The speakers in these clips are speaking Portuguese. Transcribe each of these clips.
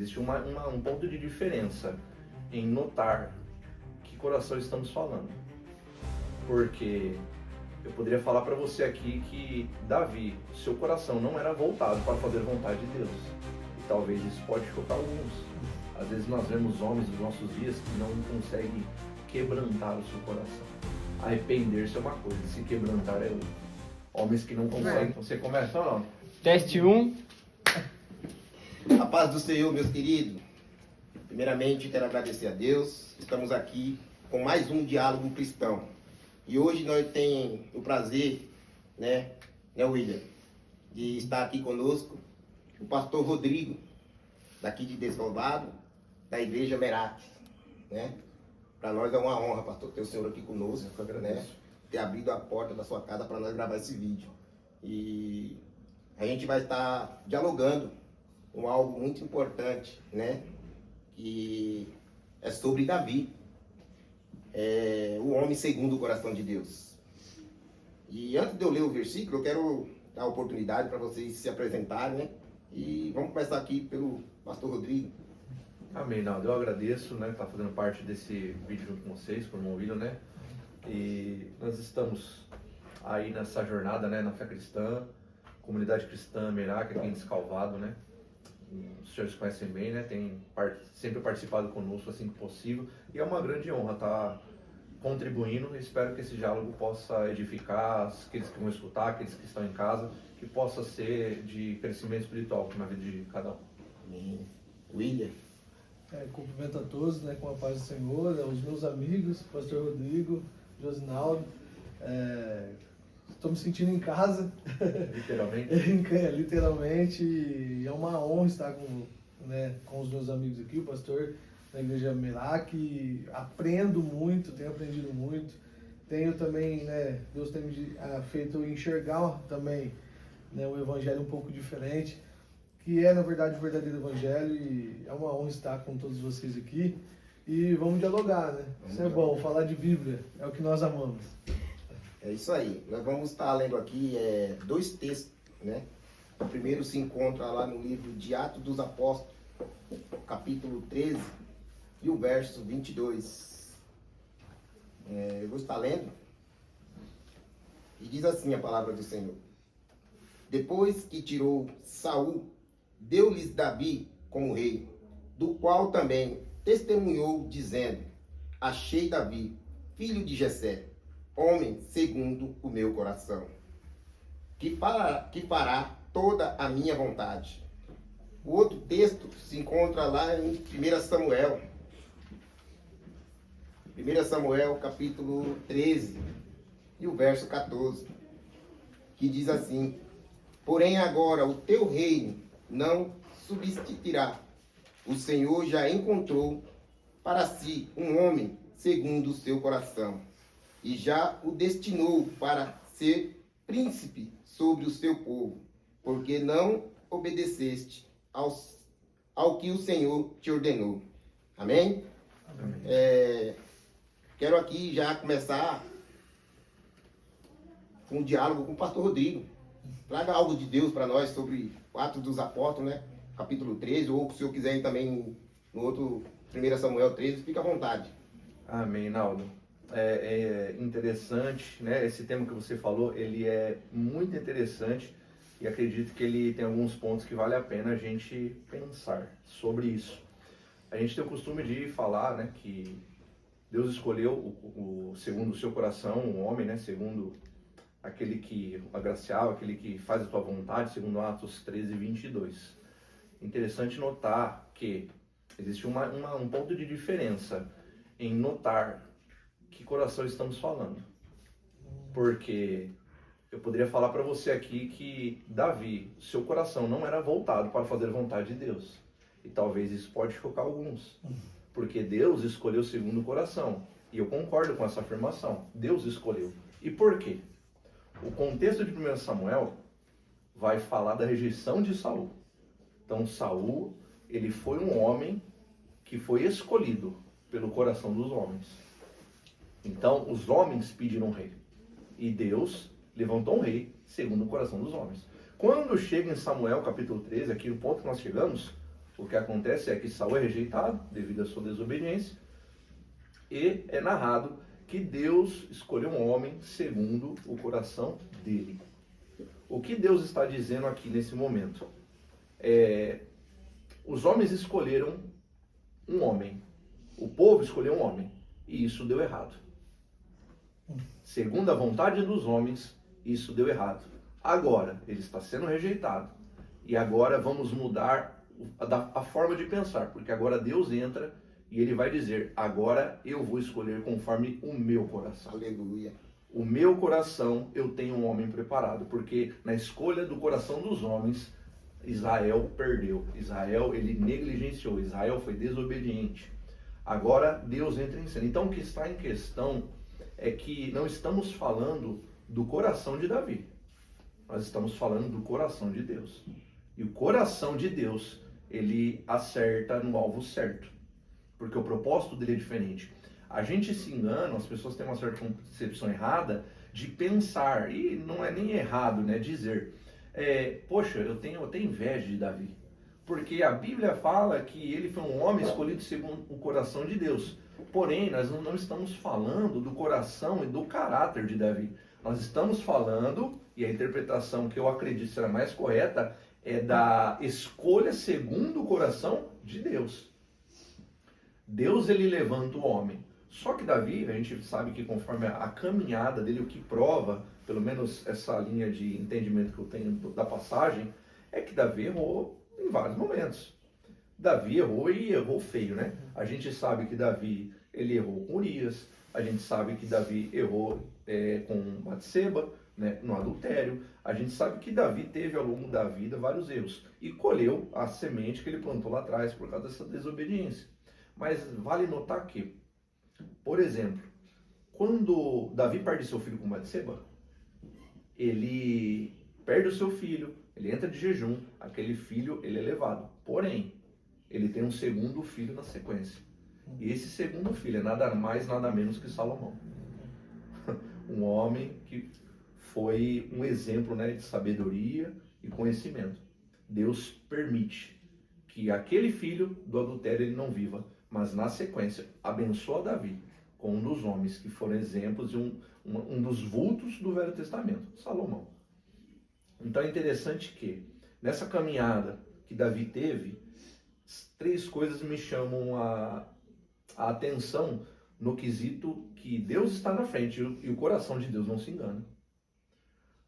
Existe um ponto de diferença em notar que coração estamos falando. Porque eu poderia falar para você aqui que Davi, seu coração não era voltado para fazer a vontade de Deus. E talvez isso pode chocar alguns. Às vezes nós vemos homens dos nossos dias que não conseguem quebrantar o seu coração. Arrepender-se é uma coisa, se quebrantar é outra. Homens que não conseguem. Você começa ou não? Teste 1. A paz do Senhor, meus queridos. Primeiramente, quero agradecer a Deus. Estamos aqui com mais um diálogo cristão. E hoje nós temos o prazer, né, William, de estar aqui conosco o pastor Rodrigo, daqui de Desvalvado, da Igreja Merak, né? Para nós é uma honra, pastor, ter o senhor aqui conosco, né? Ter abrido a porta da sua casa para nós gravar esse vídeo. E a gente vai estar dialogando com algo muito importante, né? Que é sobre Davi, o homem segundo o coração de Deus. E antes de eu ler o versículo, eu quero dar a oportunidade para vocês se apresentarem, né? E vamos começar aqui pelo pastor Rodrigo. Amém, Naldo. Eu agradeço, né, estar fazendo parte desse vídeo junto com vocês, com o irmão William, né? E nós estamos aí nessa jornada, né, na fé cristã, comunidade cristã Merak, aqui em Descalvado, né? Os senhores conhecem bem, né? Tem sempre participado conosco assim que possível. E é uma grande honra estar contribuindo. Espero que esse diálogo possa edificar aqueles que vão escutar, aqueles que estão em casa, que possa ser de crescimento espiritual na vida de cada um. Amém. William. Cumprimento a todos, né, com a paz do Senhor, aos meus amigos, pastor Rodrigo, Josinaldo. Estou me sentindo em casa. Literalmente. Literalmente. E é uma honra estar com os meus amigos aqui, o pastor da Igreja Merak. Aprendo muito, tenho aprendido muito. Tenho também, né, Deus tem me feito enxergar também, né, um evangelho um pouco diferente, que é, na verdade, o verdadeiro evangelho, e é uma honra estar com todos vocês aqui. E vamos dialogar, né? Isso é bom, falar de Bíblia, é o que nós amamos. É isso aí. Nós vamos estar lendo aqui dois textos, né? O primeiro se encontra lá no livro de Atos dos Apóstolos, capítulo 13, e o verso 22. Eu vou estar lendo. E diz assim a palavra do Senhor. Depois que tirou Saul, deu-lhes Davi como rei, do qual também testemunhou, dizendo: achei Davi, filho de Jessé, homem segundo o meu coração, que fará toda a minha vontade. O outro texto se encontra lá em 1 Samuel. 1 Samuel, capítulo 13, e o verso 14, que diz assim: porém agora o teu reino não subsistirá. O Senhor já encontrou para si um homem segundo o seu coração, e já o destinou para ser príncipe sobre o seu povo, porque não obedeceste ao que o Senhor te ordenou. Amém? Amém. Quero aqui já começar com um diálogo com o pastor Rodrigo. Traga algo de Deus para nós sobre Atos dos Apóstolos, né? Capítulo 13, ou se o senhor quiser ir também no outro 1 Samuel 13, fica à vontade. Amém, Naldo. É interessante, né? Esse tema que você falou, ele é muito interessante e acredito que ele tem alguns pontos que vale a pena a gente pensar sobre isso. A gente tem o costume de falar, né, que Deus escolheu segundo o seu coração, um homem, né, segundo aquele que agraciava, aquele que faz a tua vontade, segundo Atos 13, 22. Interessante notar que existe um ponto de diferença em notar que coração estamos falando. Porque eu poderia falar para você aqui que Davi, seu coração não era voltado para fazer a vontade de Deus. E talvez isso pode chocar alguns. Porque Deus escolheu segundo o coração. E eu concordo com essa afirmação. Deus escolheu. E por quê? O contexto de 1 Samuel vai falar da rejeição de Saul. Então Saul, ele foi um homem que foi escolhido pelo coração dos homens. Então os homens pediram um rei. E Deus levantou um rei segundo o coração dos homens. Quando chega em Samuel capítulo 13, aqui no ponto que nós chegamos, O que acontece é que Saul é rejeitado devido à sua desobediência e é narrado que Deus escolheu um homem segundo o coração dele. O que Deus está dizendo aqui nesse momento? Os homens escolheram um homem. O povo escolheu um homem. E isso deu errado. Segundo a vontade dos homens, isso deu errado. Agora, ele está sendo rejeitado. E agora vamos mudar a forma de pensar. Porque agora Deus entra e ele vai dizer, agora eu vou escolher conforme o meu coração. Aleluia. O meu coração, eu tenho um homem preparado. Porque na escolha do coração dos homens, Israel perdeu. Israel, ele negligenciou. Israel foi desobediente. Agora Deus entra em cena. Então o que está em questão é que não estamos falando do coração de Davi. Nós estamos falando do coração de Deus. E o coração de Deus, ele acerta no alvo certo. Porque o propósito dele é diferente. A gente se engana, as pessoas têm uma certa concepção errada de pensar, e não é nem errado, né, dizer, poxa, eu tenho inveja de Davi. Porque a Bíblia fala que ele foi um homem escolhido segundo o coração de Deus. Porém, nós não estamos falando do coração e do caráter de Davi. Nós estamos falando, e a interpretação que eu acredito será mais correta, é da escolha segundo o coração de Deus. Deus, ele levanta o homem. Só que Davi, a gente sabe que conforme a caminhada dele, o que prova, pelo menos essa linha de entendimento que eu tenho da passagem, é que Davi errou em vários momentos. Davi errou e errou feio, né? A gente sabe que Davi, ele errou com Urias, a gente sabe que Davi errou com Batseba, né, no adultério. A gente sabe que Davi teve ao longo da vida vários erros e colheu a semente que ele plantou lá atrás por causa dessa desobediência. Mas vale notar que, por exemplo, quando Davi perde seu filho com Batseba, ele perde o seu filho, ele entra de jejum, aquele filho ele é levado. Porém, ele tem um segundo filho na sequência. E esse segundo filho é nada mais, nada menos que Salomão. Um homem que foi um exemplo, né, de sabedoria e conhecimento. Deus permite que aquele filho do adultério ele não viva, mas na sequência abençoa Davi com um dos homens que foram exemplos de um dos vultos do Velho Testamento, Salomão. Então é interessante que nessa caminhada que Davi teve, três coisas me chamam a atenção no quesito que Deus está na frente e o coração de Deus não se engana.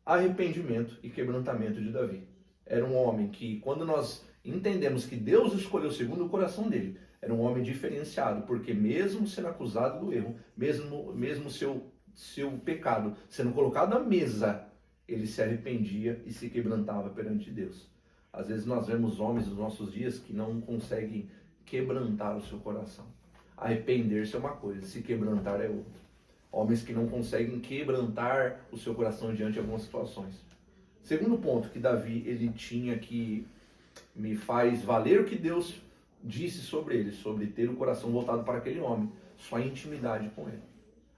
Arrependimento e quebrantamento de Davi. Era um homem que, quando nós entendemos que Deus escolheu segundo o coração dele, era um homem diferenciado, porque mesmo sendo acusado do erro, mesmo seu pecado sendo colocado à mesa, ele se arrependia e se quebrantava perante Deus. Às vezes nós vemos homens nos nossos dias que não conseguem quebrantar o seu coração. Arrepender-se é uma coisa, se quebrantar é outra. Homens que não conseguem quebrantar o seu coração diante de algumas situações. Segundo ponto que Davi ele tinha, que me faz valer o que Deus disse sobre ele, sobre ter o coração voltado para aquele homem, sua intimidade com ele.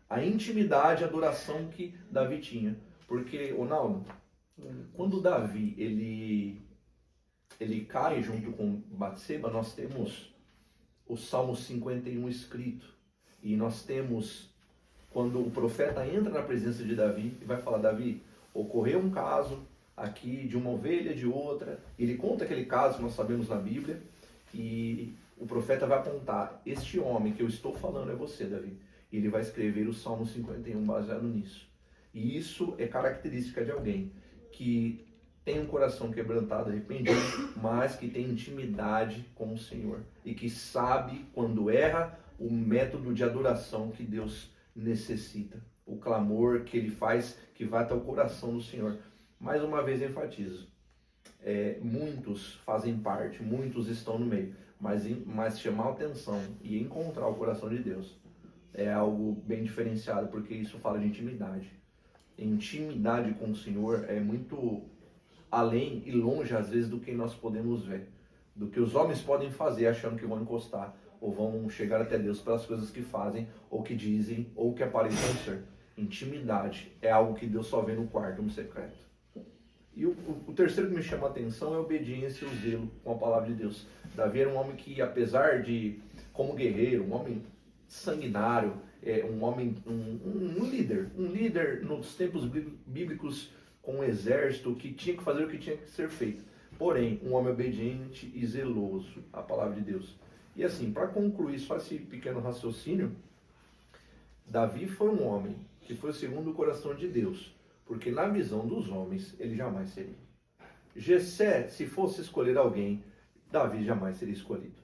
A intimidade, a adoração que Davi tinha. Porque, Ronaldo, quando Davi ele cai junto com Batseba, nós temos o Salmo 51 escrito. E nós temos, quando o profeta entra na presença de Davi e vai falar, Davi, ocorreu um caso aqui de uma ovelha, de outra. Ele conta aquele caso, nós sabemos na Bíblia, e o profeta vai apontar, este homem que eu estou falando é você, Davi. E ele vai escrever o Salmo 51 baseado nisso. E isso é característica de alguém que tem um coração quebrantado, arrependido, mas que tem intimidade com o Senhor. E que sabe, quando erra, o método de adoração que Deus necessita. O clamor que ele faz, que vai até o coração do Senhor. Mais uma vez enfatizo. Muitos fazem parte, muitos estão no meio. Mas chamar a atenção e encontrar o coração de Deus é algo bem diferenciado, porque isso fala de intimidade. Intimidade com o Senhor é muito além e longe, às vezes, do que nós podemos ver. Do que os homens podem fazer achando que vão encostar, ou vão chegar até Deus pelas coisas que fazem, ou que dizem, ou que aparentam ser. Intimidade é algo que Deus só vê no quarto, no secreto. E o terceiro que me chama a atenção é a obediência e o zelo com a palavra de Deus. Davi era um homem que, apesar de, como guerreiro, um homem sanguinário, um homem, um líder nos tempos bíblicos com um exército que tinha que fazer o que tinha que ser feito. Porém, um homem obediente e zeloso à palavra de Deus. E assim, para concluir só esse pequeno raciocínio, Davi foi um homem que foi segundo o coração de Deus, porque na visão dos homens ele jamais seria. Jessé, se fosse escolher alguém, Davi jamais seria escolhido.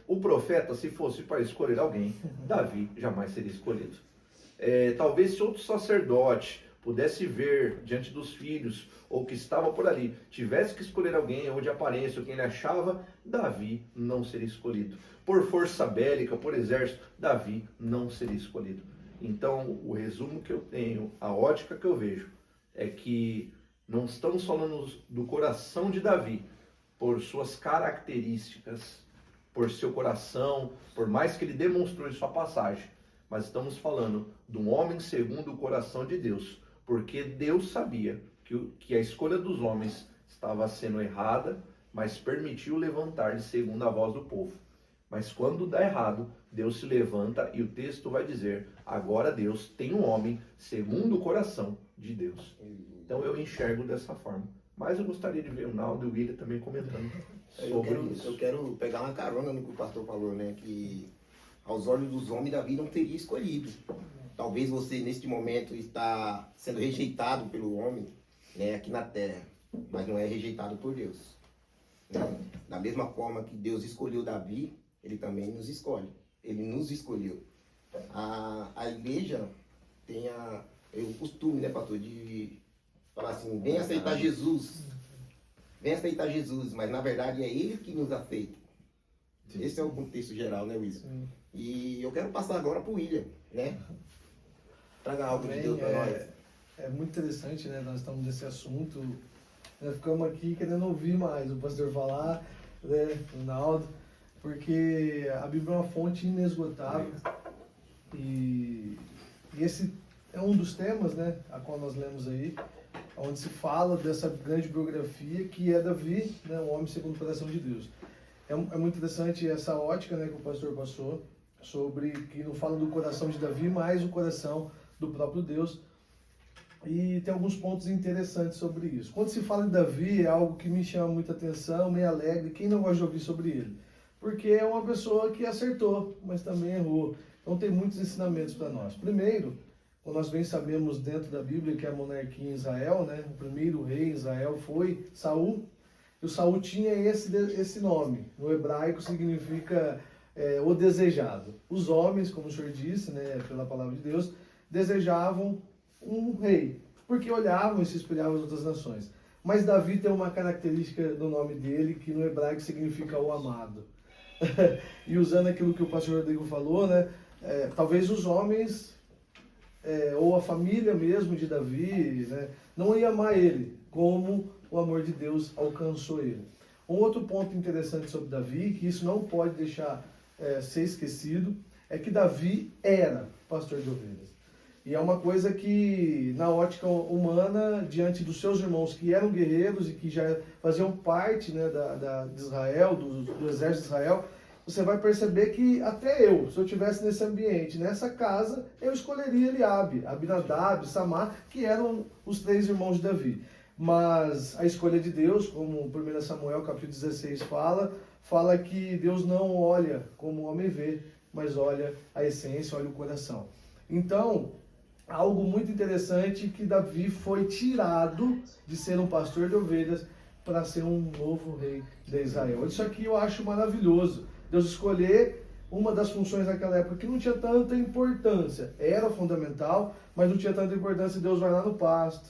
O profeta, se fosse para escolher alguém, Davi jamais seria escolhido. Talvez se outro sacerdote pudesse ver diante dos filhos, ou que estava por ali, tivesse que escolher alguém, ou de aparência, ou quem ele achava, Davi não seria escolhido. Por força bélica, por exército, Davi não seria escolhido. Então, o resumo que eu tenho, a ótica que eu vejo, é que não estamos falando do coração de Davi, por suas características, por seu coração, por mais que ele demonstrou em sua passagem, mas estamos falando de um homem segundo o coração de Deus, porque Deus sabia que a escolha dos homens estava sendo errada, mas permitiu levantar-lhe segundo a voz do povo. Mas quando dá errado, Deus se levanta e o texto vai dizer, agora Deus tem um homem segundo o coração de Deus. Então eu enxergo dessa forma. Mas eu gostaria de ver o Naldo e o William também comentando sobre isso. Eu quero pegar uma carona no que o pastor falou, né? Que aos olhos dos homens, Davi não teria escolhido. Talvez você, neste momento, está sendo rejeitado pelo homem, né, aqui na terra, mas não é rejeitado por Deus. Né? Da mesma forma que Deus escolheu Davi, ele também nos escolhe. Ele nos escolheu. A igreja tem o costume, né, pastor, de falar assim, vem aceitar Jesus. Vem aceitar Jesus, mas na verdade é Ele que nos aceita. Esse é o contexto geral, né, Wilson? E eu quero passar agora para o William, né? Traga algo de Deus para nós. É muito interessante, né? Nós estamos nesse assunto. Nós ficamos aqui querendo ouvir mais o pastor falar, né? O Naldo, porque a Bíblia é uma fonte inesgotável. E esse é um dos temas, né? A qual nós lemos aí, onde se fala dessa grande biografia que é Davi, né? Um homem segundo o coração de Deus. É muito interessante essa ótica, né, que o pastor passou, sobre que não fala do coração de Davi, mas o coração do próprio Deus. E tem alguns pontos interessantes sobre isso. Quando se fala de Davi, é algo que me chama muita atenção, me alegra. Quem não gosta de ouvir sobre ele? Porque é uma pessoa que acertou, mas também errou. Então tem muitos ensinamentos para nós. Primeiro, nós bem sabemos dentro da Bíblia que a monarquia em Israel, né, o primeiro rei em Israel foi Saul. E o Saul tinha esse nome. No hebraico significa o desejado. Os homens, como o senhor disse, né, pela palavra de Deus, desejavam um rei, porque olhavam e se espelhavam nas outras nações. Mas Davi tem uma característica do nome dele, que no hebraico significa o amado. E usando aquilo que o pastor Rodrigo falou, né, talvez os homens, ou a família mesmo de Davi, né, não ia amar ele, como o amor de Deus alcançou ele. Um outro ponto interessante sobre Davi, que isso não pode deixar ser esquecido, é que Davi era pastor de ovelhas. E é uma coisa que, na ótica humana, diante dos seus irmãos que eram guerreiros e que já faziam parte, né, de Israel, do exército de Israel, você vai perceber que até eu, se eu estivesse nesse ambiente, nessa casa, eu escolheria Eliabe, Abinadab, Samar, que eram os 3 irmãos de Davi. Mas a escolha de Deus, como 1 Samuel capítulo 16 fala que Deus não olha como o homem vê, mas olha a essência, olha o coração. Então, algo muito interessante que Davi foi tirado de ser um pastor de ovelhas para ser um novo rei de Israel. Isso aqui eu acho maravilhoso. Deus escolher uma das funções naquela época que não tinha tanta importância. Era fundamental, mas não tinha tanta importância. Deus vai lá no pasto,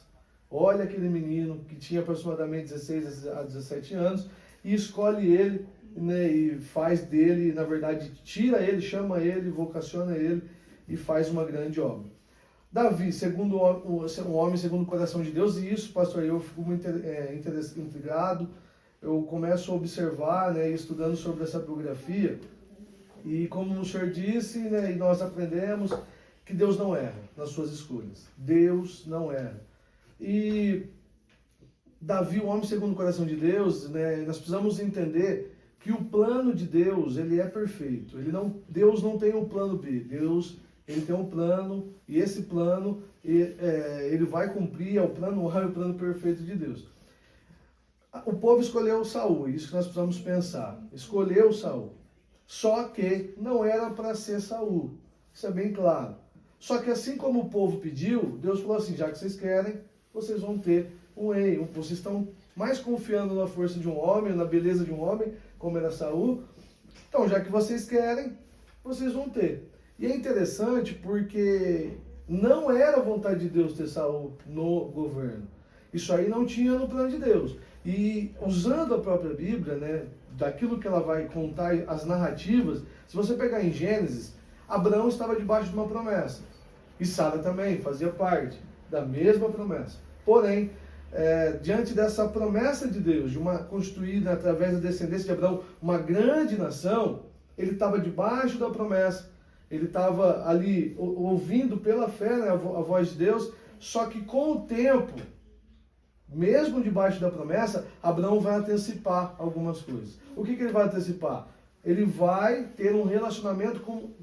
olha aquele menino que tinha aproximadamente 16 a 17 anos e escolhe ele, né, e faz dele, na verdade, tira ele, chama ele, vocaciona ele e faz uma grande obra. Davi, segundo um homem segundo o coração de Deus, e isso, pastor, eu fico muito intrigado, eu começo a observar, né, estudando sobre essa biografia, e como o senhor disse, né, e nós aprendemos que Deus não erra nas suas escolhas. Deus não erra. E Davi, o homem segundo o coração de Deus, né, nós precisamos entender que o plano de Deus, ele é perfeito. Deus não tem um plano B. Deus, ele tem um plano, e esse plano, ele vai cumprir, é o plano A e o plano perfeito de Deus. O povo escolheu Saul, isso que nós precisamos pensar. Escolheu Saul. Só que não era para ser Saul. Isso é bem claro. Só que assim como o povo pediu, Deus falou assim, já que vocês querem, vocês vão ter um rei. Vocês estão mais confiando na força de um homem, na beleza de um homem, como era Saul. Então, já que vocês querem, vocês vão ter. E é interessante porque não era a vontade de Deus ter Saul no governo. Isso aí não tinha no plano de Deus. E usando a própria Bíblia, né, daquilo que ela vai contar, as narrativas, se você pegar em Gênesis, Abraão estava debaixo de uma promessa. E Sara também fazia parte da mesma promessa. Porém, diante dessa promessa de Deus, de uma constituída através da descendência de Abraão, uma grande nação, ele estava debaixo da promessa, ele estava ali ouvindo pela fé, né, a voz de Deus, só que com o tempo, mesmo debaixo da promessa, Abraão vai antecipar algumas coisas. O que ele vai antecipar? Ele vai ter um relacionamento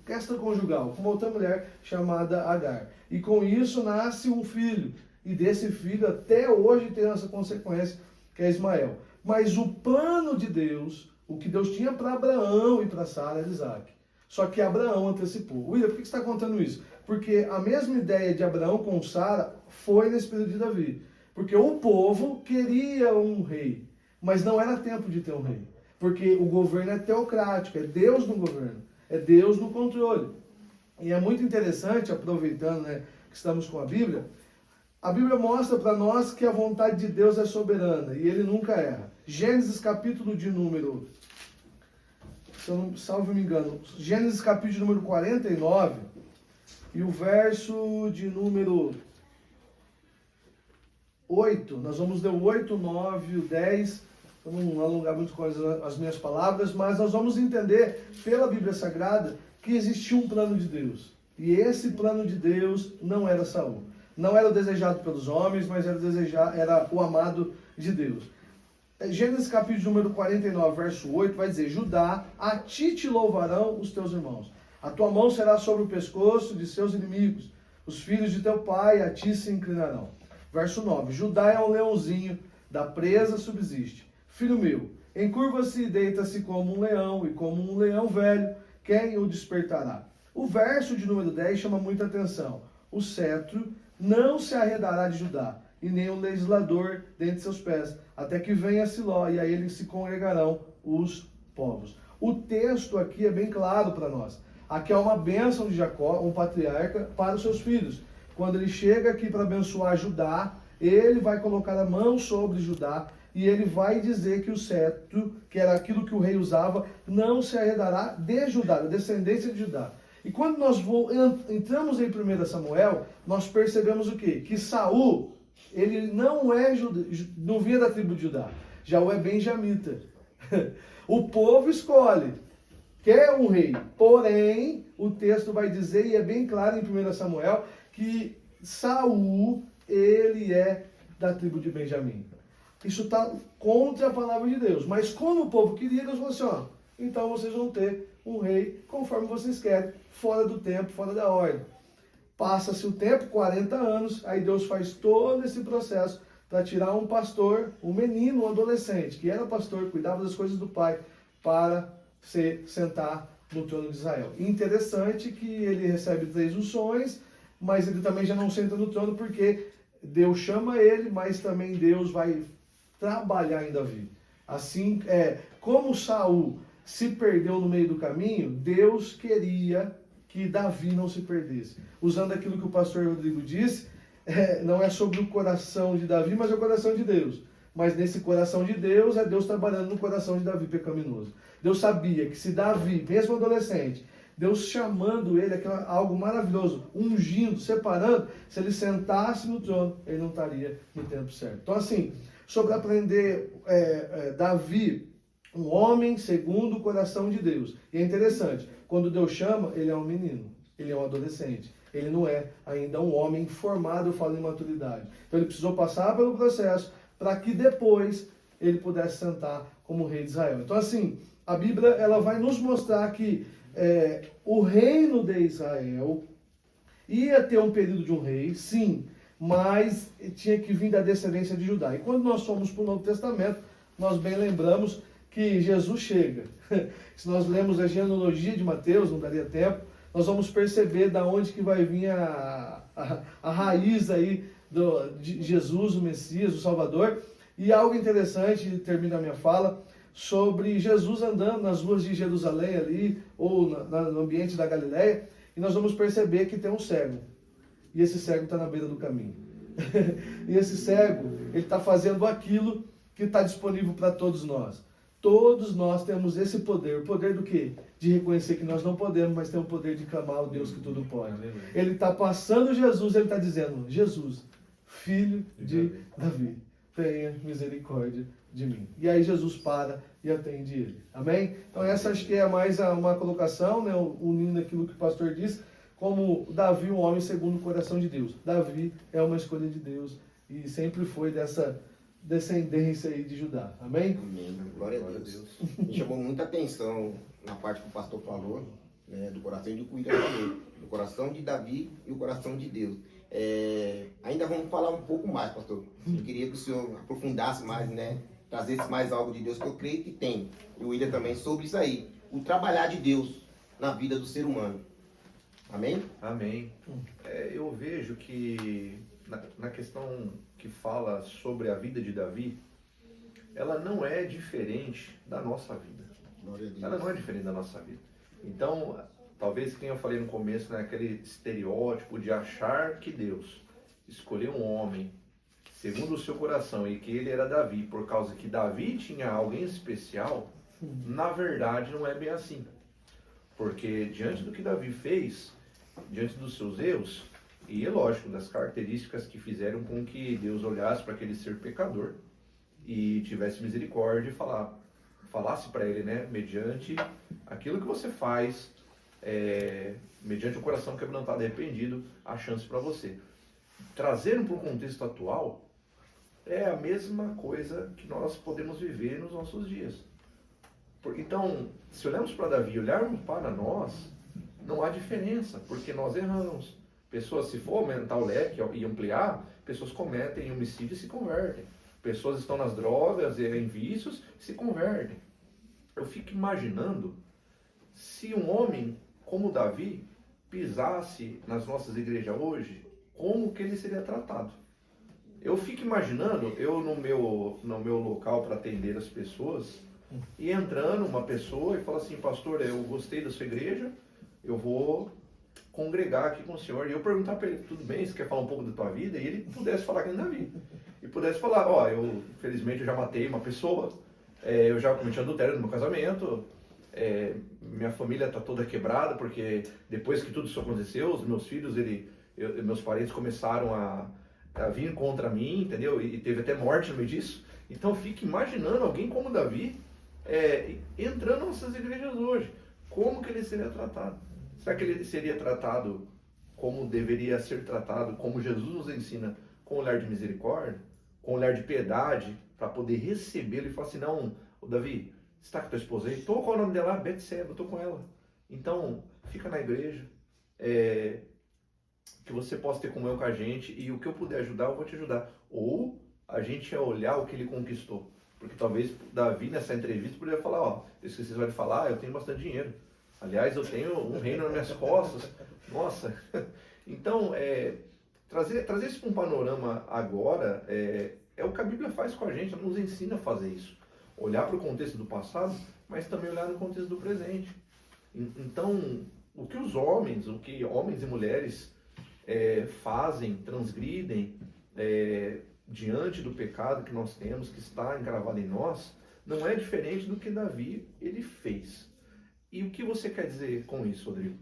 extraconjugal com uma outra mulher chamada Agar. E com isso nasce um filho. E desse filho até hoje tem essa consequência, que é Ismael. Mas o plano de Deus, o que Deus tinha para Abraão e para Sara, era Isaac. Só que Abraão antecipou. William, por que você está contando isso? Porque a mesma ideia de Abraão com Sara foi nesse período de Davi. Porque o povo queria um rei, mas não era tempo de ter um rei. Porque o governo é teocrático, é Deus no governo, é Deus no controle. E é muito interessante, aproveitando, né, que estamos com a Bíblia mostra para nós que a vontade de Deus é soberana e ele nunca erra. Gênesis capítulo de número, se eu não salvo me engano, Gênesis capítulo de número 49 e o verso de número 8, nós vamos ler o 8, 9, o 10, eu não alongar muito com as minhas palavras, mas nós vamos entender pela Bíblia Sagrada que existia um plano de Deus. E esse plano de Deus não era Saul. Não era o desejado pelos homens, mas era o amado de Deus. Gênesis capítulo número 49, verso 8, vai dizer, Judá, a ti te louvarão os teus irmãos. A tua mão será sobre o pescoço de seus inimigos. Os filhos de teu pai a ti se inclinarão. Verso 9, Judá é um leãozinho, da presa subsiste. Filho meu, encurva-se e deita-se como um leão, e como um leão velho, quem o despertará? O verso de número 10 chama muita atenção. O cetro não se arredará de Judá, e nem o legislador dentre seus pés, até que venha Siló, e a ele se congregarão os povos. O texto aqui é bem claro para nós. Aqui é uma bênção de Jacó, um patriarca, para os seus filhos. Quando ele chega aqui para abençoar Judá, ele vai colocar a mão sobre Judá, e ele vai dizer que o cetro, que era aquilo que o rei usava, não se arredará de Judá, da descendência de Judá. E quando nós entramos em 1 Samuel, nós percebemos o quê? Que Saul, ele não vinha da tribo de Judá. Jaú é benjamita. O povo escolhe, quer um rei. Porém, o texto vai dizer, e é bem claro em 1 Samuel, que Saul, ele é da tribo de Benjamim. Isso está contra a palavra de Deus. Mas como o povo queria, Deus falou assim, ó, então vocês vão ter um rei conforme vocês querem, fora do tempo, fora da ordem. Passa-se o tempo, 40 anos, aí Deus faz todo esse processo para tirar um pastor, um menino, um adolescente, que era pastor, cuidava das coisas do pai, para se sentar no trono de Israel. E interessante que ele recebe 3 unções, mas ele também já não senta no trono porque Deus chama ele, mas também Deus vai trabalhar em Davi. Assim, como Saul se perdeu no meio do caminho, Deus queria que Davi não se perdesse. Usando aquilo que o pastor Rodrigo disse, não é sobre o coração de Davi, mas é o coração de Deus. Mas nesse coração de Deus, é Deus trabalhando no coração de Davi pecaminoso. Deus sabia que se Davi, mesmo adolescente, Deus chamando ele, algo maravilhoso, ungindo, separando, se ele sentasse no trono, ele não estaria no tempo certo. Então assim, sobre aprender Davi, um homem segundo o coração de Deus. E é interessante, quando Deus chama, ele é um menino, ele é um adolescente. Ele não é ainda um homem formado, eu falo em maturidade. Então ele precisou passar pelo processo para que depois ele pudesse sentar como rei de Israel. Então, assim, a Bíblia ela vai nos mostrar que o reino de Israel ia ter um período de um rei, sim, mas tinha que vir da descendência de Judá. E quando nós somos para o Novo Testamento, nós bem lembramos que Jesus chega. Se nós lemos a genealogia de Mateus, não daria tempo, nós vamos perceber da onde que vai vir a raiz aí de Jesus, o Messias, o Salvador. E algo interessante, termina a minha fala, sobre Jesus andando nas ruas de Jerusalém ali, ou no ambiente da Galileia, e nós vamos perceber que tem um cego. E esse cego está na beira do caminho. E esse cego, ele está fazendo aquilo que está disponível para todos nós. Todos nós temos esse poder. O poder do quê? De reconhecer que nós não podemos, mas tem o poder de clamar ao Deus que tudo pode. Ele está passando Jesus, ele está dizendo, Jesus, filho de Davi, tenha misericórdia de mim. E aí Jesus para e atende ele. Amém? Então essa acho que é mais uma colocação, né, unindo aquilo que o pastor disse, como Davi, um homem segundo o coração de Deus. Davi é uma escolha de Deus e sempre foi dessa descendência aí de Judá. Amém? Amém. Glória a Deus. Me chamou muita atenção na parte que o pastor falou, né, do coração e do que o William falou, do coração de Davi e o coração de Deus. Ainda vamos falar um pouco mais, pastor. Eu queria que o senhor aprofundasse mais, né, trazesse mais algo de Deus, que eu creio que tem. E o William também, sobre isso aí. O trabalhar de Deus na vida do ser humano. Amém? Amém. Eu vejo que na questão que fala sobre a vida de Davi, ela não é diferente da nossa vida. Glória a Deus. Ela não é diferente da nossa vida. Então, talvez, como eu falei no começo, né, aquele estereótipo de achar que Deus escolheu um homem segundo o seu coração e que ele era Davi, por causa que Davi tinha alguém especial, na verdade não é bem assim. Porque diante do que Davi fez, diante dos seus erros, e é lógico, das características que fizeram com que Deus olhasse para aquele ser pecador e tivesse misericórdia e falasse para ele, né, mediante aquilo que você faz, mediante o coração quebrantado e arrependido, a chance para você. Trazendo para o contexto atual, é a mesma coisa que nós podemos viver nos nossos dias. Então, se olharmos para Davi e olharmos para nós, não há diferença, porque nós erramos. Pessoas, se for aumentar o leque e ampliar, pessoas cometem homicídio e se convertem. Pessoas estão nas drogas e em vícios e se convertem. Eu fico imaginando se um homem como Davi pisasse nas nossas igrejas hoje, como que ele seria tratado. Eu fico imaginando, eu no meu local para atender as pessoas, e entrando uma pessoa e fala assim, pastor, eu gostei da sua igreja, eu vou congregar aqui com o senhor. E eu perguntar para ele, tudo bem, você quer falar um pouco da tua vida? E ele pudesse falar que é Davi. E pudesse falar, infelizmente eu já matei uma pessoa, eu já cometi adultério no meu casamento, minha família está toda quebrada, porque depois que tudo isso aconteceu, os meus filhos, meus parentes começaram a vir contra mim, entendeu? E teve até morte no meio disso. Então fique imaginando alguém como Davi entrando nessas igrejas hoje. Como que ele seria tratado? Será que ele seria tratado como deveria ser tratado, como Jesus nos ensina, com um olhar de misericórdia, com um olhar de piedade, para poder recebê-lo e falar assim, não, Davi, você está com a tua esposa aí? Qual é o nome dela? Betseba, eu estou com ela. Então, fica na igreja, que você possa ter comunhão com a gente, e o que eu puder ajudar, eu vou te ajudar. Ou a gente olhar o que ele conquistou. Porque talvez Davi, nessa entrevista, poderia falar, isso que vocês vão falar, eu tenho bastante dinheiro. Aliás, eu tenho um reino nas minhas costas. Nossa! Então, trazer isso para um panorama agora é o que a Bíblia faz com a gente, ela nos ensina a fazer isso. Olhar para o contexto do passado, mas também olhar no contexto do presente. Então, o que homens e mulheres fazem, transgridem diante do pecado que nós temos, que está encravado em nós, não é diferente do que Davi ele fez. E o que você quer dizer com isso, Rodrigo?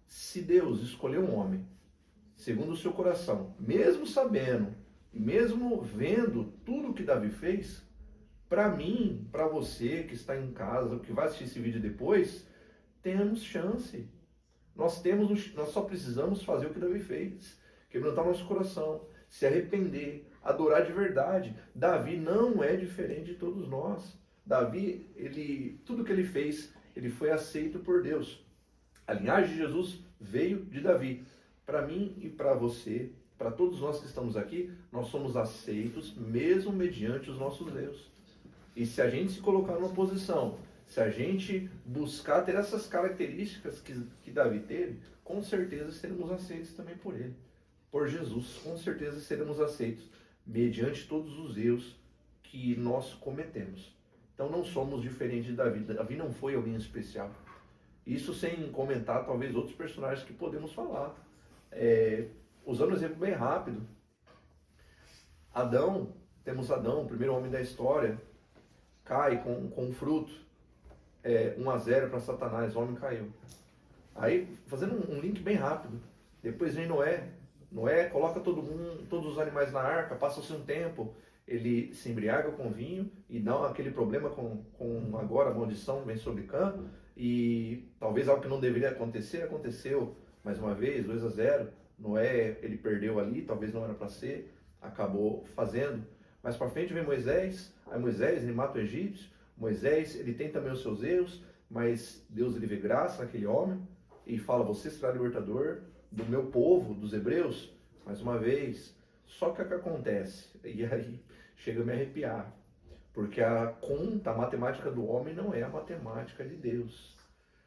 Se Deus escolheu um homem, segundo o seu coração, mesmo sabendo, mesmo vendo tudo o que Davi fez, para mim, para você que está em casa, que vai assistir esse vídeo depois, temos chance. Nós só precisamos fazer o que Davi fez, quebrantar nosso coração, se arrepender, adorar de verdade. Davi não é diferente de todos nós. Davi, tudo que ele fez, ele foi aceito por Deus. A linhagem de Jesus veio de Davi. Para mim e para você, para todos nós que estamos aqui, nós somos aceitos mesmo mediante os nossos erros. E se a gente se colocar numa posição, se a gente buscar ter essas características que Davi teve, com certeza seremos aceitos também por ele. Por Jesus, com certeza seremos aceitos mediante todos os erros que nós cometemos. Então não somos diferentes de Davi. Davi não foi alguém especial. Isso sem comentar talvez outros personagens que podemos falar. Usando um exemplo bem rápido. Temos Adão, o primeiro homem da história, cai com um fruto. 1-0 para Satanás, o homem caiu. Aí, fazendo um link bem rápido, depois vem Noé. Noé coloca todos os animais na arca, passa-se um tempo, ele se embriaga com vinho e dá aquele problema com agora a maldição vem sobre Cã, e talvez algo que não deveria acontecer, aconteceu mais uma vez, 2-0. Noé, ele perdeu ali, talvez não era para ser, acabou fazendo. Mais para frente vem Moisés, aí Moisés ele mata o egípcio. Moisés, ele tem também os seus erros, mas Deus ele vê graça naquele homem e fala, você será libertador do meu povo, dos hebreus, mais uma vez. Só que o que acontece? E aí chega a me arrepiar, porque a matemática do homem não é a matemática de Deus.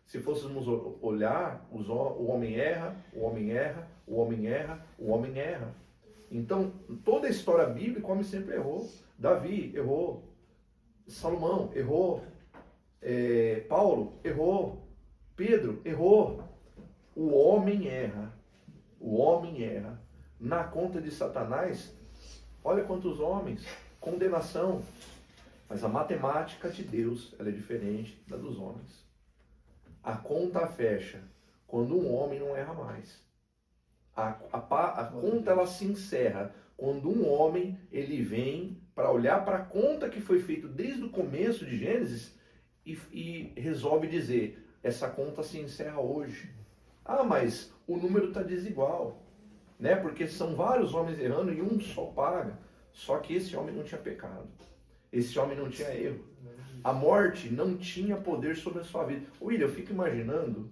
Se fôssemos olhar, o homem erra, o homem erra, o homem erra, o homem erra. Então, toda a história bíblica, o homem sempre errou. Davi errou. Salomão errou, Paulo errou, Pedro errou. O homem erra. Na conta de Satanás, olha quantos homens, condenação. Mas a matemática de Deus, ela é diferente da dos homens. A conta fecha quando um homem não erra mais. A conta ela se encerra quando um homem ele vem para olhar para a conta que foi feita desde o começo de Gênesis e resolve dizer, essa conta se encerra hoje. Ah, mas o número está desigual, né? Porque são vários homens errando e um só paga. Só que esse homem não tinha pecado. Esse homem não tinha erro. A morte não tinha poder sobre a sua vida. William, eu fico imaginando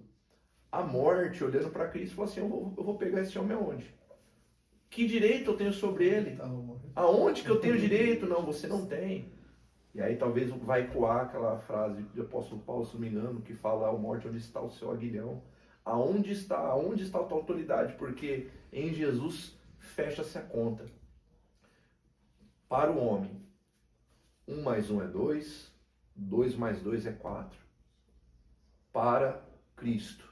a morte olhando para Cristo e falando assim, eu vou pegar esse homem aonde? Que direito eu tenho sobre ele? Aonde que eu tenho direito? Não, você não tem. E aí talvez vai ecoar aquela frase do apóstolo Paulo, se não me engano, que fala, a morte, onde está o seu aguilhão? Aonde está a tua autoridade? Porque em Jesus fecha-se a conta. Para o homem, 1 mais 1 é 2, 2 mais 2 é 4. Para Cristo,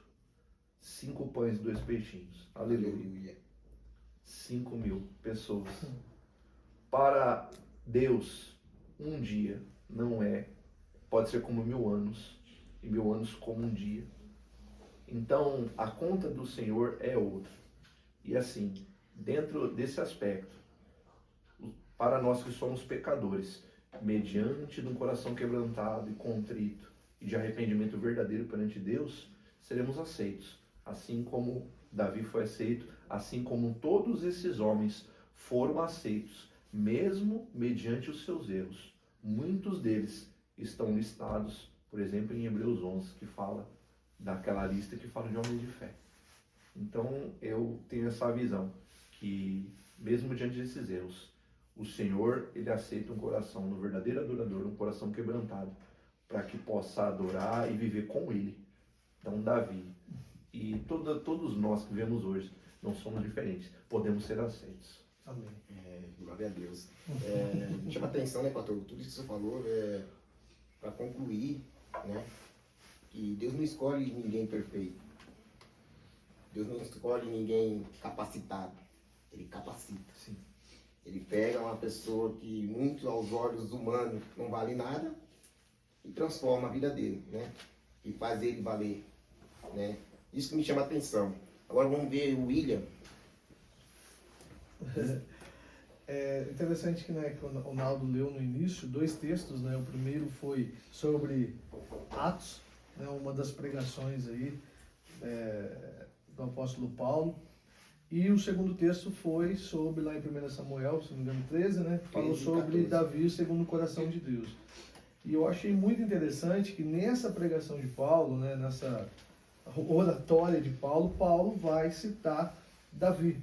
5 pães e 2 peixinhos. Aleluia. 5.000 pessoas. Para Deus, um dia não é, pode ser como 1.000 anos, e 1.000 anos como um dia. Então, a conta do Senhor é outra. E assim, dentro desse aspecto, para nós que somos pecadores, mediante de um coração quebrantado e contrito, e de arrependimento verdadeiro perante Deus, seremos aceitos. Assim como Davi foi aceito, assim como todos esses homens foram aceitos, mesmo mediante os seus erros. Muitos deles estão listados, por exemplo, em Hebreus 11, que fala daquela lista que fala de homens de fé. Então, eu tenho essa visão, que mesmo diante desses erros, o Senhor, ele aceita um coração no verdadeiro adorador, um coração quebrantado, para que possa adorar e viver com ele. Então, Davi e todos nós que vivemos hoje, não somos diferentes, podemos ser aceitos. Amém. Glória a Deus. Me chama a atenção, né, pastor? Tudo isso que você falou, para concluir, né, que Deus não escolhe ninguém perfeito. Deus não escolhe ninguém capacitado. Ele capacita. Sim. Ele pega uma pessoa que, muito aos olhos humanos, não vale nada e transforma a vida dele, né? E faz ele valer, né? Isso que me chama a atenção. Agora vamos ver o William. É interessante que, né, que o Naldo leu no início 2 textos, né? O primeiro foi sobre Atos, né, uma das pregações aí do apóstolo Paulo. E o segundo texto foi sobre, lá em 1 Samuel, se não me engano, 13, né? Falou 13, sobre 14. Davi segundo o coração de Deus. E eu achei muito interessante que nessa pregação de Paulo, né, nessa oratória de Paulo, Paulo vai citar Davi.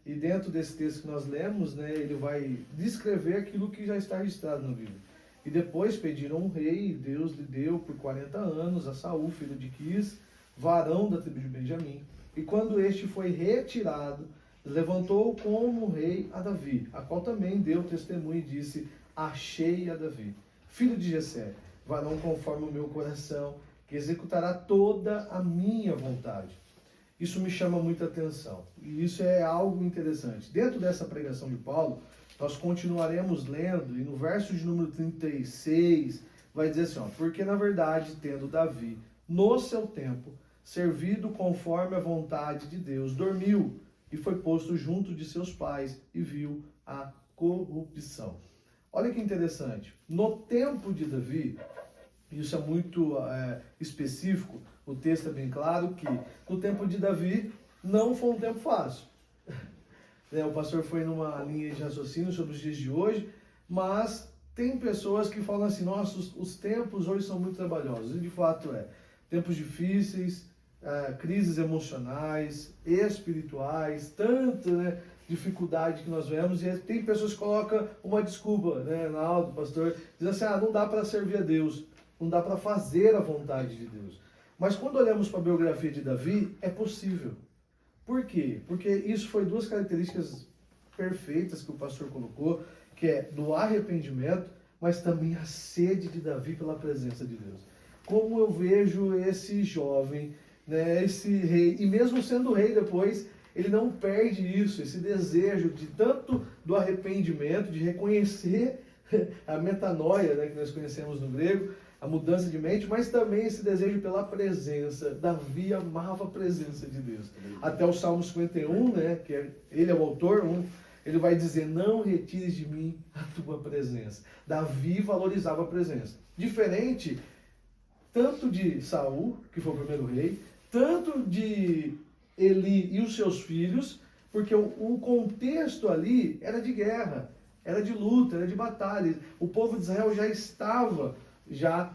E dentro desse texto que nós lemos, né, ele vai descrever aquilo que já está registrado na Bíblia. E depois pediram um rei, e Deus lhe deu por 40 anos a Saul, filho de Quis, varão da tribo de Benjamim. E quando este foi retirado, levantou como rei a Davi, a qual também deu testemunho e disse: achei a Davi, filho de Jessé, varão conforme o meu coração, que executará toda a minha vontade. Isso me chama muita atenção. E isso é algo interessante. Dentro dessa pregação de Paulo, nós continuaremos lendo, e no verso de número 36, vai dizer assim, ó, porque na verdade, tendo Davi, no seu tempo, servido conforme a vontade de Deus, dormiu e foi posto junto de seus pais e viu a corrupção. Olha que interessante. No tempo de Davi, isso é muito específico, o texto é bem claro que no tempo de Davi não foi um tempo fácil. O pastor foi numa linha de raciocínio sobre os dias de hoje, mas tem pessoas que falam assim, nossa, os tempos hoje são muito trabalhosos. E de fato tempos difíceis, crises emocionais, espirituais, tanta dificuldade que nós vemos. E tem pessoas que colocam uma desculpa, Naldo, pastor, diz assim, não dá para servir a Deus, não dá para fazer a vontade de Deus. Mas quando olhamos para a biografia de Davi, é possível. Por quê? Porque isso foi duas características perfeitas que o pastor colocou, que é do arrependimento, mas também a sede de Davi pela presença de Deus. Como eu vejo esse jovem, esse rei, e mesmo sendo rei depois, ele não perde isso, esse desejo de tanto do arrependimento, de reconhecer a metanoia, que nós conhecemos no grego, a mudança de mente, mas também esse desejo pela presença. Davi amava a presença de Deus. Até o Salmo 51, que ele é o autor, ele vai dizer, não retires de mim a tua presença. Davi valorizava a presença. Diferente tanto de Saul, que foi o primeiro rei, tanto de Eli e os seus filhos, porque o contexto ali era de guerra, era de luta, era de batalha. O povo de Israel já estava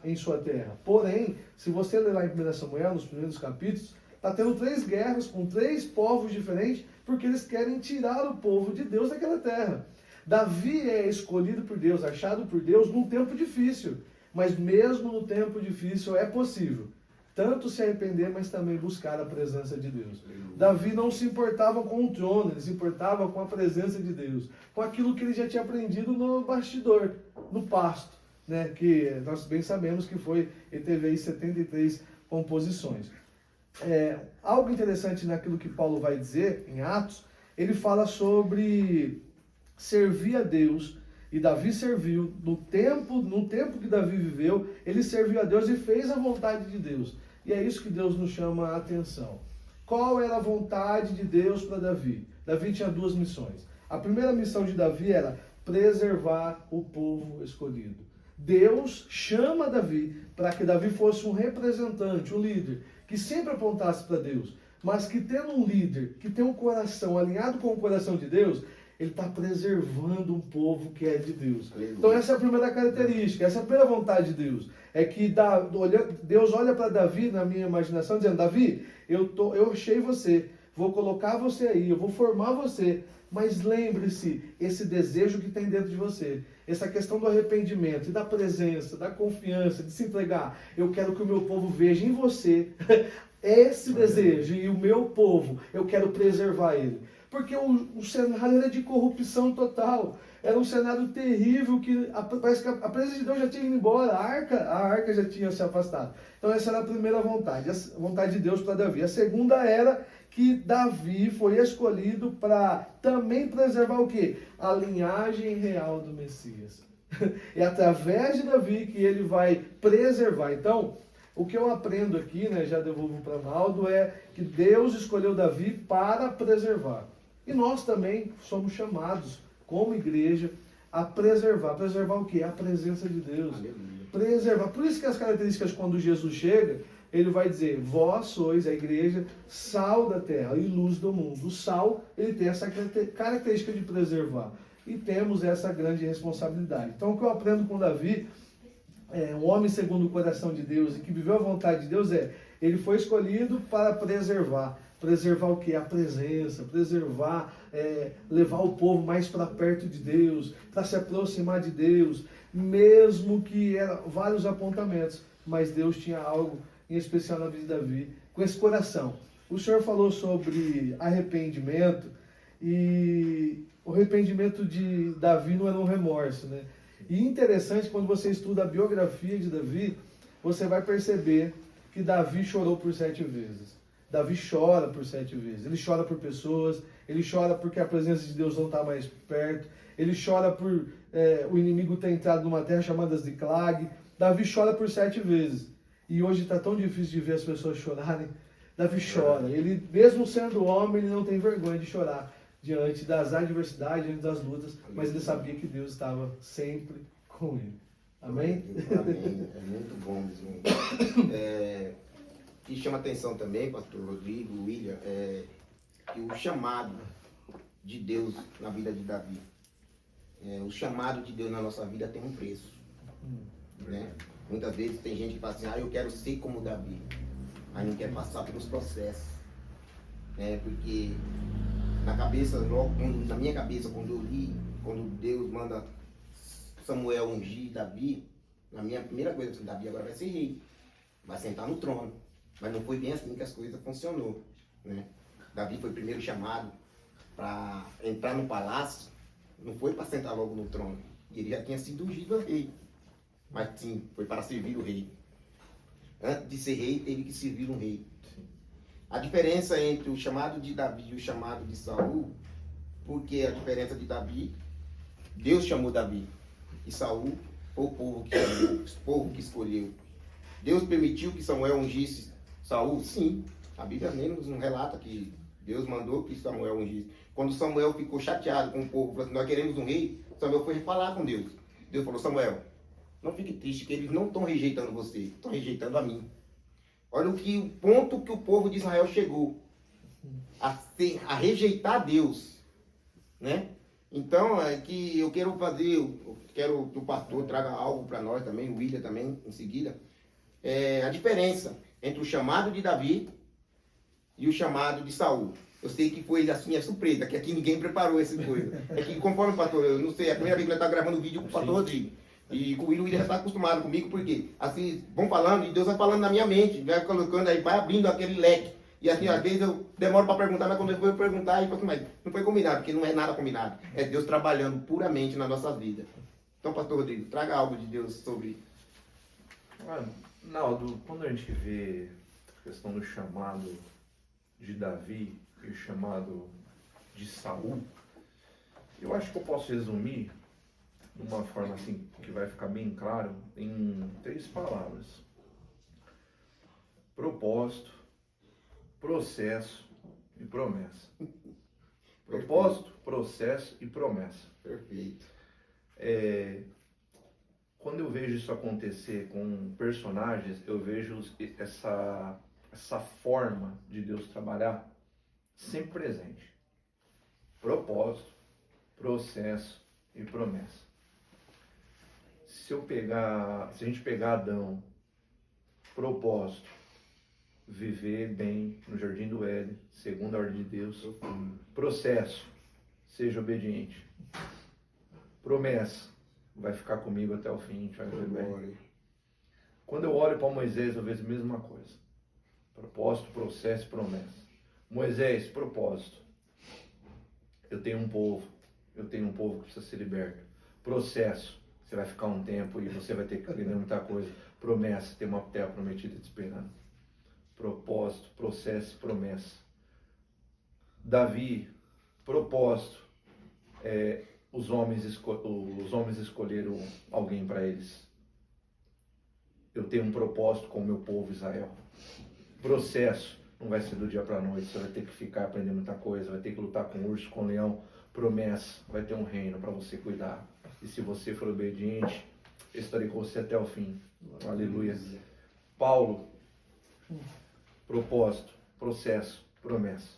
em sua terra. Porém, se você ler lá em 1 Samuel, nos primeiros capítulos, está tendo 3 guerras com 3 povos diferentes, porque eles querem tirar o povo de Deus daquela terra. Davi é escolhido por Deus, achado por Deus num tempo difícil. Mas mesmo no tempo difícil é possível tanto se arrepender, mas também buscar a presença de Deus. Davi não se importava com o trono, ele se importava com a presença de Deus, com aquilo que ele já tinha aprendido no bastidor, no pasto, que nós bem sabemos que ele teve aí 73 composições. Algo interessante naquilo que Paulo vai dizer em Atos, ele fala sobre servir a Deus. E Davi serviu, no tempo que Davi viveu, ele serviu a Deus e fez a vontade de Deus. E é isso que Deus nos chama a atenção. Qual era a vontade de Deus para Davi? Davi tinha 2 missões. A primeira missão de Davi era preservar o povo escolhido. Deus chama Davi para que Davi fosse um representante, um líder, que sempre apontasse para Deus, mas que tendo um líder que tem um coração alinhado com o coração de Deus, ele está preservando um povo que é de Deus. Então essa é a primeira característica, essa é a primeira vontade de Deus. É que Deus olha para Davi, na minha imaginação, dizendo, Davi, eu achei você, vou colocar você aí, eu vou formar você, mas lembre-se, esse desejo que tem dentro de você, essa questão do arrependimento e da presença, da confiança, de se entregar, eu quero que o meu povo veja em você esse desejo, e o meu povo, eu quero preservar ele. Porque o cenário era de corrupção total. Era um cenário terrível que parece que a presença de Deus já tinha ido embora, a arca já tinha se afastado. Então essa era a primeira vontade, a vontade de Deus para Davi. A segunda era que Davi foi escolhido para também preservar o quê? A linhagem real do Messias. É através de Davi que ele vai preservar. Então, o que eu aprendo aqui, já devolvo para Naldo, é que Deus escolheu Davi para preservar. E nós também somos chamados, como igreja, a preservar. Preservar o quê? A presença de Deus. Aleluia. Preservar. Por isso que as características, quando Jesus chega, ele vai dizer, vós sois a igreja, sal da terra e luz do mundo. O sal, ele tem essa característica de preservar. E temos essa grande responsabilidade. Então, o que eu aprendo com Davi, um homem segundo o coração de Deus e que viveu a vontade de Deus, ele foi escolhido para preservar. Preservar o que? A presença, preservar, levar o povo mais para perto de Deus, para se aproximar de Deus, mesmo que eram vários apontamentos, mas Deus tinha algo em especial na vida de Davi, com esse coração. O Senhor falou sobre arrependimento, e o arrependimento de Davi não era um remorso, né? E interessante, quando você estuda a biografia de Davi, você vai perceber que Davi chorou por 7 vezes. Davi chora por 7 vezes. Ele chora por pessoas, ele chora porque a presença de Deus não está mais perto, ele chora por o inimigo ter entrado numa terra chamada Ziclag. Davi chora por 7 vezes. E hoje está tão difícil de ver as pessoas chorarem. Davi chora. Ele, mesmo sendo homem, ele não tem vergonha de chorar diante das adversidades, diante das lutas, mas ele sabia que Deus estava sempre com ele. Amém? Amém. É muito bom mesmo. Que chama atenção também, pastor Rodrigo, William, que o chamado de Deus na vida de Davi, o chamado de Deus na nossa vida tem um preço. Né? Muitas vezes tem gente que fala assim, eu quero ser como Davi, mas não quer passar pelos processos. Porque na minha cabeça, quando eu li, quando Deus manda Samuel ungir Davi, na minha primeira coisa, assim, Davi agora vai ser rei, vai sentar no trono. Mas não foi bem assim que as coisas funcionou. Né? Davi foi primeiro chamado para entrar no palácio, não foi para sentar logo no trono. Ele já tinha sido ungido rei, mas sim, foi para servir o rei. Antes de ser rei, teve que servir um rei. A diferença entre o chamado de Davi e o chamado de Saul, porque a diferença de Davi, Deus chamou Davi, e Saul foi o povo que chamou, o povo que escolheu. Deus permitiu que Samuel ungisse Saul? Sim. A Bíblia mesmo não relata que Deus mandou que Samuel ungisse. Quando Samuel ficou chateado com o povo, falou assim, nós queremos um rei, Samuel foi falar com Deus. Deus falou, Samuel, não fique triste, que eles não estão rejeitando você, estão rejeitando a mim. Olha o ponto que o povo de Israel chegou, a rejeitar Deus, né? Então, que eu quero quero que o pastor traga algo para nós também, o William também, em seguida, a diferença entre o chamado de Davi e o chamado de Saul. Eu sei que foi assim, surpresa, que aqui ninguém preparou essa coisa. É que conforme o pastor, eu não sei, a primeira vez que ele está gravando vídeo com o pastor Rodrigo. E o William já está acostumado comigo, porque assim, vão falando e Deus vai falando na minha mente, vai colocando aí, vai abrindo aquele leque. E assim, às vezes eu demoro para perguntar, mas quando eu for perguntar, eu falo assim, mas não foi combinado, porque não é nada combinado. É Deus trabalhando puramente na nossa vida. Então, pastor Rodrigo, traga algo de Deus sobre... Naldo, quando a gente vê a questão do chamado de Davi e o chamado de Saul, eu acho que eu posso resumir de uma forma assim que vai ficar bem claro em 3 palavras: propósito, processo e promessa. Propósito, processo e promessa. Perfeito. Quando eu vejo isso acontecer com personagens, eu vejo essa forma de Deus trabalhar sempre presente. Propósito, processo e promessa. Se a gente pegar Adão, propósito, viver bem no jardim do Éden, segundo a ordem de Deus. Processo, seja obediente. Promessa, vai ficar comigo até o fim, a gente vai viver bem. Quando eu olho para Moisés, eu vejo a mesma coisa. Propósito, processo e promessa. Moisés, propósito. Eu tenho um povo que precisa ser liberto. Processo, você vai ficar um tempo e você vai ter que aprender muita coisa. Promessa, tem uma terra prometida te esperando. Propósito, processo e promessa. Davi, propósito, os homens escolheram alguém para eles. Eu tenho um propósito com o meu povo Israel. Processo, não vai ser do dia para a noite, você vai ter que ficar aprendendo muita coisa, vai ter que lutar com urso, com leão. Promessa, vai ter um reino para você cuidar. E se você for obediente, eu estarei com você até o fim. Aleluia. Paulo, Propósito, processo, promessa.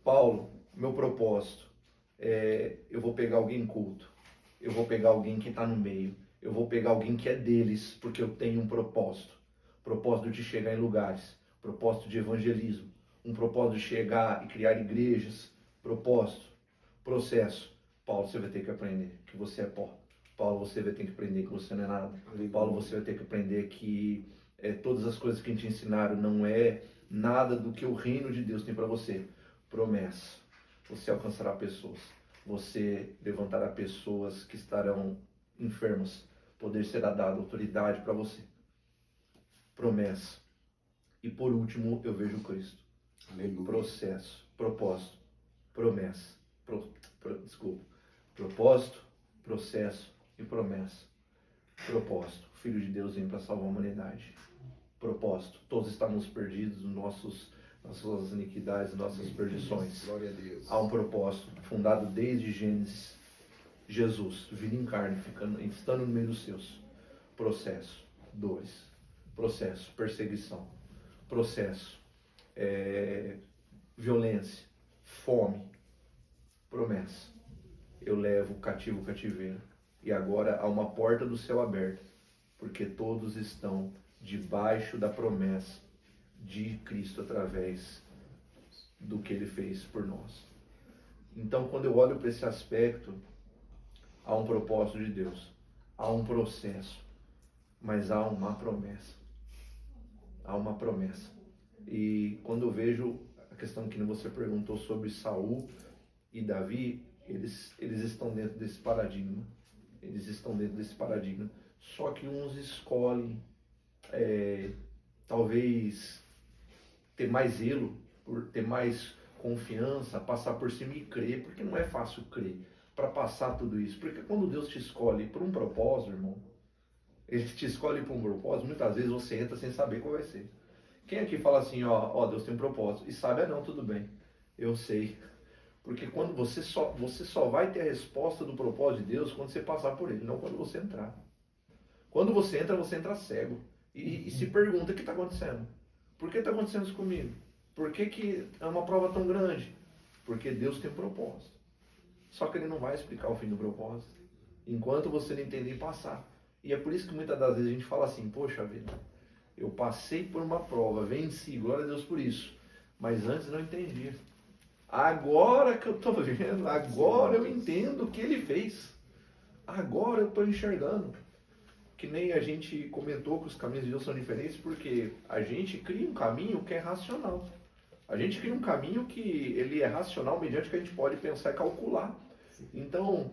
Paulo, meu propósito eu vou pegar alguém culto, eu vou pegar alguém que está no meio, eu vou pegar alguém que é deles, porque eu tenho um propósito de chegar em lugares, propósito de evangelismo, um propósito de chegar e criar igrejas, propósito, processo. Paulo, você vai ter que aprender que você é pó. Paulo, você vai ter que aprender que você não é nada. Paulo, você vai ter que aprender que todas as coisas que te ensinaram não é nada do que o reino de Deus tem para você. Promessa. Você alcançará pessoas. Você levantará pessoas que estarão enfermas. Poder será dado, autoridade para você. Promessa. E por último, eu vejo Cristo. Aleluia. Processo, propósito, promessa. Propósito, processo e promessa. Propósito. O Filho de Deus vem para salvar a humanidade. Propósito. Todos estamos perdidos nas suas iniquidades, nas nossas perdições. Glória a Deus. Há um propósito fundado desde Gênesis. Jesus, vindo em carne, estando no meio dos seus. Processo, dores. Processo, perseguição. Processo, violência, fome. Promessa. Eu levo o cativo o cativeiro. E agora há uma porta do céu aberta, porque todos estão debaixo da promessa de Cristo através do que Ele fez por nós. Então, quando eu olho para esse aspecto, há um propósito de Deus, há um processo, mas há uma promessa. Há uma promessa. E quando eu vejo a questão que você perguntou sobre Saul e Davi, eles estão dentro desse paradigma. Eles estão dentro desse paradigma. Só que uns escolhem, talvez, ter mais zelo, por ter mais confiança, passar por cima e crer, porque não é fácil crer para passar tudo isso. Porque quando Deus te escolhe por um propósito, irmão, Ele te escolhe por um propósito, muitas vezes você entra sem saber qual vai ser. Quem aqui fala assim, ó, Deus tem um propósito, e sabe, não, tudo bem, eu sei. Porque quando você só vai ter a resposta do propósito de Deus quando você passar por ele, não quando você entrar. Quando você entra cego. E se pergunta, o que está acontecendo? Por que está acontecendo isso comigo? Por que é uma prova tão grande? Porque Deus tem um propósito. Só que Ele não vai explicar o fim do propósito, enquanto você não entender e passar. E é por isso que muitas das vezes a gente fala assim, poxa vida, eu passei por uma prova, venci, glória a Deus por isso. Mas antes não entendia. Agora que eu estou vendo, agora eu entendo o que Ele fez. Agora eu estou enxergando. Que nem a gente comentou que os caminhos de Deus são diferentes, porque a gente cria um caminho que é racional. A gente cria um caminho que ele é racional mediante o que a gente pode pensar e calcular. Então,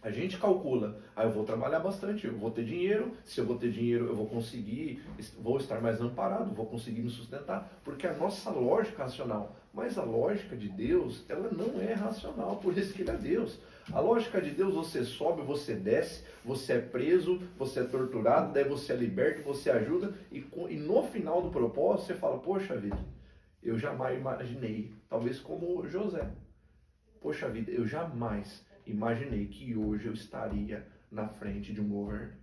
a gente calcula, eu vou trabalhar bastante, eu vou ter dinheiro, se eu vou ter dinheiro eu vou conseguir, vou estar mais amparado, vou conseguir me sustentar, porque a nossa lógica é racional. Mas a lógica de Deus, ela não é racional, por isso que Ele é Deus. A lógica de Deus, você sobe, você desce, você é preso, você é torturado, daí você é liberto, você ajuda, e no final do propósito você fala, poxa vida, eu jamais imaginei, talvez como José, poxa vida, eu jamais imaginei que hoje eu estaria na frente de um governo.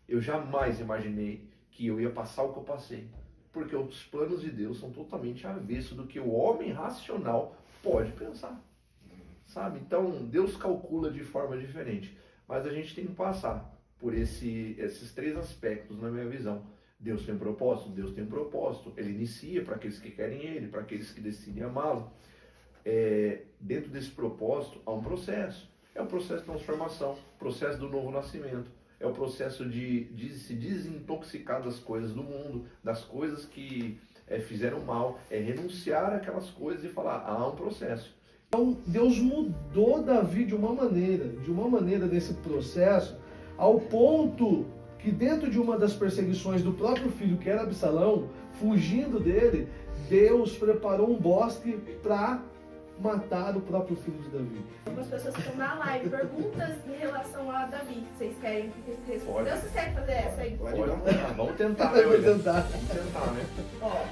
Eu jamais imaginei que eu ia passar o que eu passei. Porque os planos de Deus são totalmente avesso do que o homem racional pode pensar. Sabe? Então, Deus calcula de forma diferente. Mas a gente tem que passar por esses três aspectos na minha visão. Deus tem um propósito? Deus tem um propósito. Ele inicia para aqueles que querem Ele, para aqueles que decidem amá-lo. Dentro desse propósito há um processo. É o processo de transformação, processo do novo nascimento. É o processo de se desintoxicar das coisas do mundo, das coisas que fizeram mal. É renunciar àquelas coisas e falar, há um processo. Então, Deus mudou Davi de uma maneira desse processo, ao ponto que dentro de uma das perseguições do próprio filho, que era Absalão, fugindo dele, Deus preparou um bosque para matar o próprio filho de Davi. Algumas pessoas que estão na live, perguntas em relação a Davi. Vocês querem que responda? Deus, vocês querem fazer essa aí? Pode, Vamos tentar, Vamos né? tentar. Vamos tentar, né? Ó,